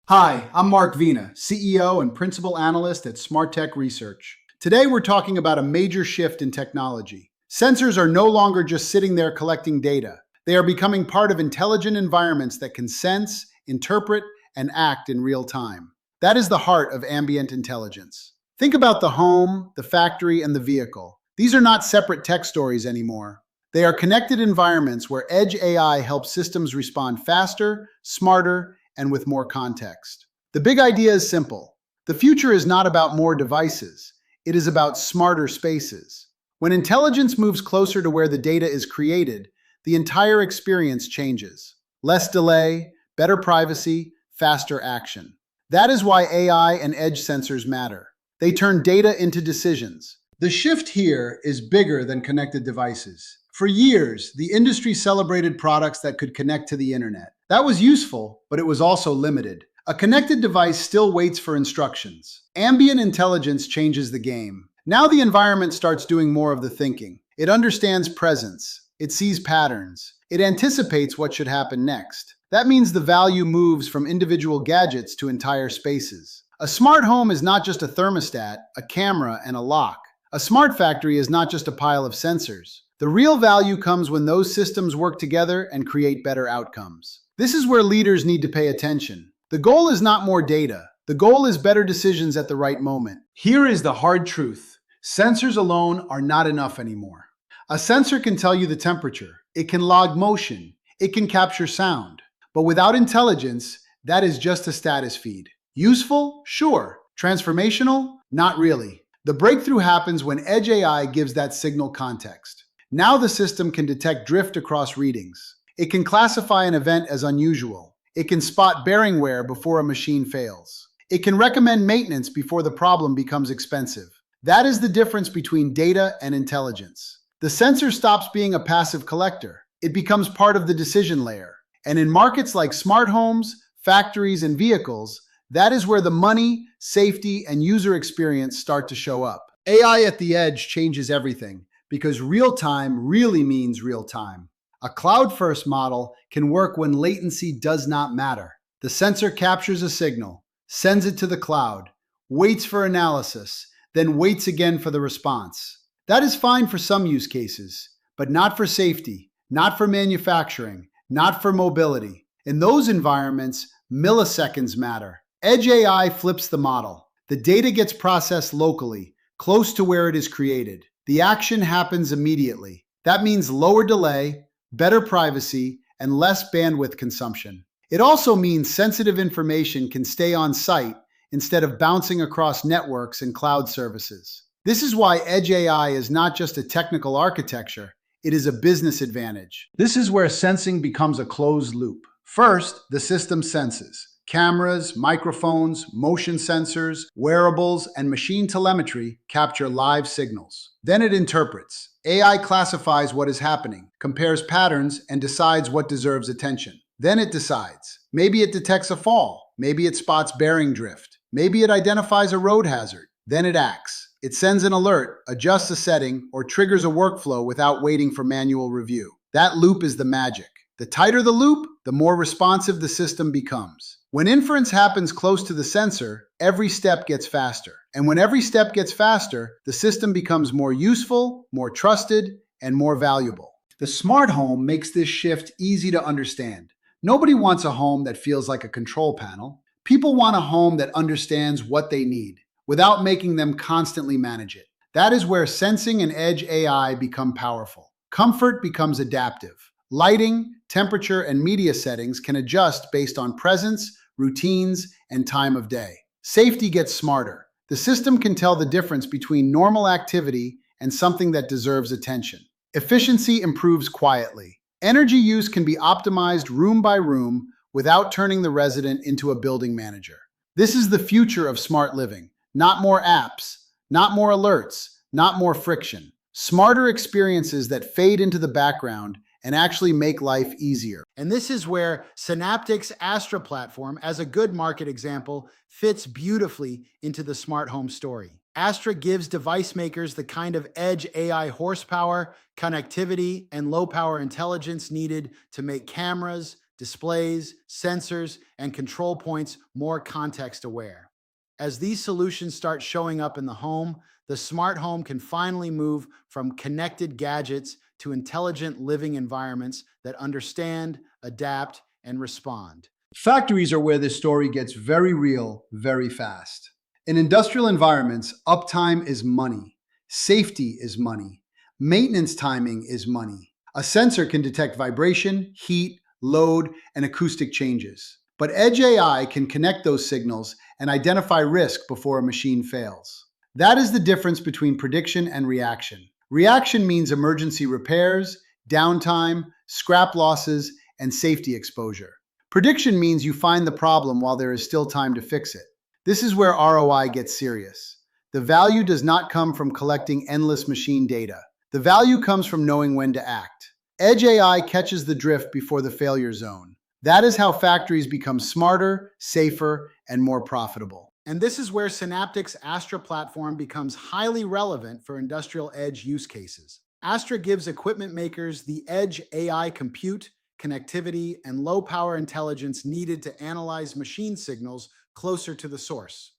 Hi, I'm Mark Vena, CEO and Principal Analyst at SmartTech Research. Today we're talking about a major shift in technology. Sensors are no longer just sitting there collecting data. They are becoming part of intelligent environments that can sense, interpret, and act in real time. That is the heart of ambient intelligence. Think about the home, the factory, and the vehicle. These are not separate tech stories anymore. They are connected environments where edge AI helps systems respond faster, smarter, and with more context. The big idea is simple. The future is not about more devices. It is about smarter spaces. When intelligence moves closer to where the data is created, the entire experience changes. Less delay, better privacy, faster action. That is why AI and edge sensors matter. They turn data into decisions. The shift here is bigger than connected devices. For years, the industry celebrated products that could connect to the internet. That was useful, but it was also limited. A connected device still waits for instructions. Ambient intelligence changes the game. Now the environment starts doing more of the thinking. It understands presence. It sees patterns. It anticipates what should happen next. That means the value moves from individual gadgets to entire spaces. A smart home is not just a thermostat, a camera, and a lock. A smart factory is not just a pile of sensors. The real value comes when those systems work together and create better outcomes. This is where leaders need to pay attention. The goal is not more data. The goal is better decisions at the right moment. Here is the hard truth. Sensors alone are not enough anymore. A sensor can tell you the temperature. It can log motion. It can capture sound. But without intelligence, that is just a status feed. Useful? Sure. Transformational? Not really. The breakthrough happens when edge AI gives that signal context. Now the system can detect drift across readings. It can classify an event as unusual. It can spot bearing wear before a machine fails. It can recommend maintenance before the problem becomes expensive. That is the difference between data and intelligence. The sensor stops being a passive collector. It becomes part of the decision layer. And in markets like smart homes, factories, and vehicles, that is where the money, safety, and user experience start to show up. AI at the edge changes everything because real time really means real time. A cloud-first model can work when latency does not matter. The sensor captures a signal, sends it to the cloud, waits for analysis, then waits again for the response. That is fine for some use cases, but not for safety, not for manufacturing, not for mobility. In those environments, milliseconds matter. Edge AI flips the model. The data gets processed locally, close to where it is created. The action happens immediately. That means lower delay, better privacy, and less bandwidth consumption. It also means sensitive information can stay on site instead of bouncing across networks and cloud services. This is why Edge AI is not just a technical architecture, it is a business advantage. This is where sensing becomes a closed loop. First, the system senses. Cameras, microphones, motion sensors, wearables, and machine telemetry capture live signals. Then it interprets. AI classifies what is happening, compares patterns, and decides what deserves attention. Then it decides. Maybe it detects a fall. Maybe it spots bearing drift. Maybe it identifies a road hazard. Then it acts. It sends an alert, adjusts a setting, or triggers a workflow without waiting for manual review. That loop is the magic. The tighter the loop, the more responsive the system becomes. When inference happens close to the sensor, every step gets faster. And when every step gets faster, the system becomes more useful, more trusted, and more valuable. The smart home makes this shift easy to understand. Nobody wants a home that feels like a control panel. People want a home that understands what they need without making them constantly manage it. That is where sensing and edge AI become powerful. Comfort becomes adaptive. Lighting, temperature, and media settings can adjust based on presence, routines, and time of day. Safety gets smarter. The system can tell the difference between normal activity and something that deserves attention. Efficiency improves quietly. Energy use can be optimized room by room without turning the resident into a building manager. This is the future of smart living. Not more apps, not more alerts, not more friction. Smarter experiences that fade into the background and actually make life easier. And this is where Synaptics Astra platform, as a good market example, fits beautifully into the smart home story. Astra gives device makers the kind of edge AI horsepower, connectivity, and low-power intelligence needed to make cameras, displays, sensors, and control points more context aware. As these solutions start showing up in the home, the smart home can finally move from connected gadgets to intelligent living environments that understand, adapt, and respond. Factories are where this story gets very real, very fast. In industrial environments, uptime is money, safety is money, maintenance timing is money. A sensor can detect vibration, heat, load, and acoustic changes. But Edge AI can connect those signals and identify risk before a machine fails. That is the difference between prediction and reaction. Reaction means emergency repairs, downtime, scrap losses, and safety exposure. Prediction means you find the problem while there is still time to fix it. This is where ROI gets serious. The value does not come from collecting endless machine data. The value comes from knowing when to act. Edge AI catches the drift before the failure zone. That is how factories become smarter, safer, and more profitable. And this is where Synaptics Astra platform becomes highly relevant for industrial edge use cases. Astra gives equipment makers the edge AI compute, connectivity, and low-power intelligence needed to analyze machine signals closer to the source.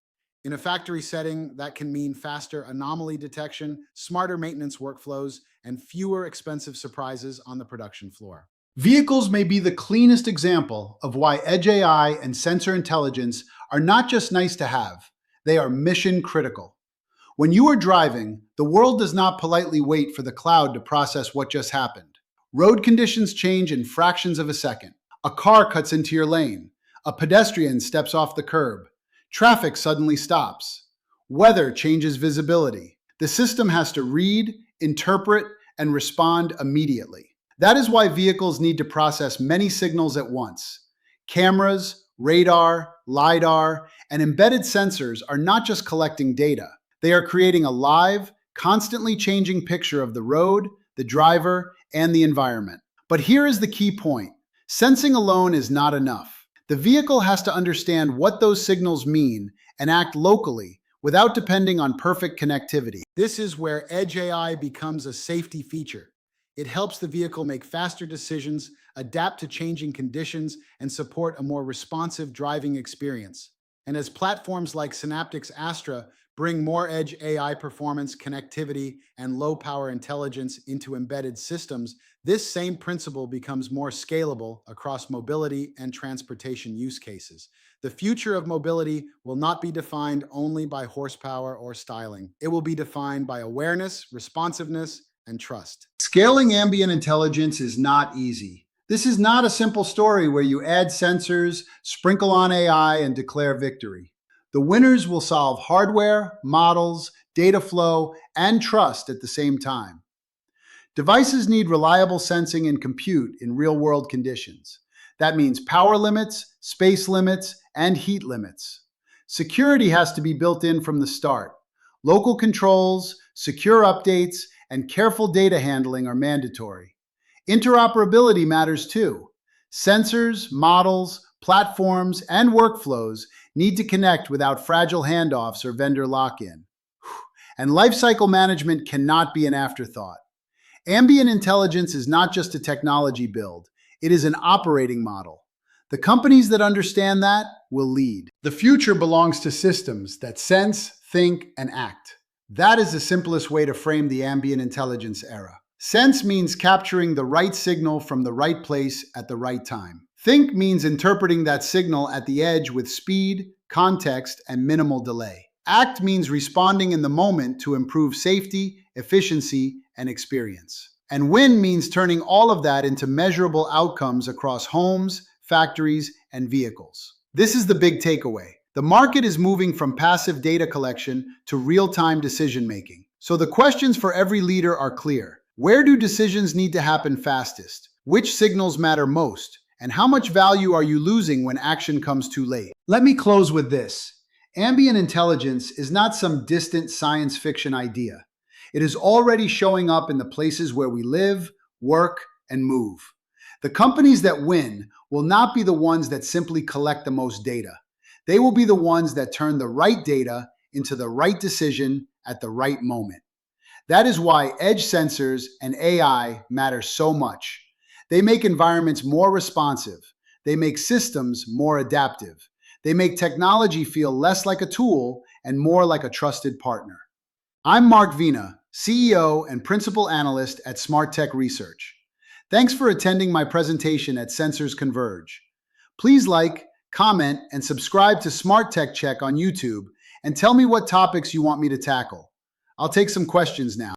In a factory setting, that can mean faster anomaly detection, smarter maintenance workflows, and fewer expensive surprises on the production floor. Vehicles may be the cleanest example of why Edge AI and sensor intelligence are not just nice to have, they are mission critical. When you are driving, the world does not politely wait for the cloud to process what just happened. Road conditions change in fractions of a second. A car cuts into your lane. A pedestrian steps off the curb. Traffic suddenly stops. Weather changes visibility. The system has to read, interpret, and respond immediately. That is why vehicles need to process many signals at once. Cameras, radar, LiDAR, and embedded sensors are not just collecting data. They are creating a live, constantly changing picture of the road, the driver, and the environment. But here is the key point. Sensing alone is not enough. The vehicle has to understand what those signals mean and act locally without depending on perfect connectivity. This is where Edge AI becomes a safety feature. It helps the vehicle make faster decisions, adapt to changing conditions, and support a more responsive driving experience. And as platforms like Synaptics Astra bring more Edge AI performance, connectivity, and low-power intelligence into embedded systems, this same principle becomes more scalable across mobility and transportation use cases. The future of mobility will not be defined only by horsepower or styling. It will be defined by awareness, responsiveness, and trust. Scaling ambient intelligence is not easy. This is not a simple story where you add sensors, sprinkle on AI, and declare victory. The winners will solve hardware, models, data flow, and trust at the same time. Devices need reliable sensing and compute in real-world conditions. That means power limits, space limits, and heat limits. Security has to be built in from the start. Local controls, secure updates, and careful data handling are mandatory. Interoperability matters too. Sensors, models, platforms, and workflows need to connect without fragile handoffs or vendor lock-in. And lifecycle management cannot be an afterthought. Ambient intelligence is not just a technology build, it is an operating model. The companies that understand that will lead. The future belongs to systems that sense, think, and act. That is the simplest way to frame the ambient intelligence era. Sense means capturing the right signal from the right place at the right time. Think means interpreting that signal at the edge with speed, context, and minimal delay. Act means responding in the moment to improve safety, efficiency, and experience. And win means turning all of that into measurable outcomes across homes, factories, and vehicles. This is the big takeaway. The market is moving from passive data collection to real-time decision-making. So the questions for every leader are clear. Where do decisions need to happen fastest? Which signals matter most? And how much value are you losing when action comes too late? Let me close with this. Ambient intelligence is not some distant science fiction idea. It is already showing up in the places where we live, work, and move. The companies that win will not be the ones that simply collect the most data. They will be the ones that turn the right data into the right decision at the right moment. That is why edge sensors and AI matter so much. They make environments more responsive, They make systems more adaptive. They make technology feel less like a tool and more like a trusted partner. I'm Mark Vena, CEO and Principal Analyst at SmartTech Research. Thanks for attending my presentation at Sensors Converge. Please like, comment, and subscribe to SmartTechCheck on YouTube and tell me what topics you want me to tackle. I'll take some questions now.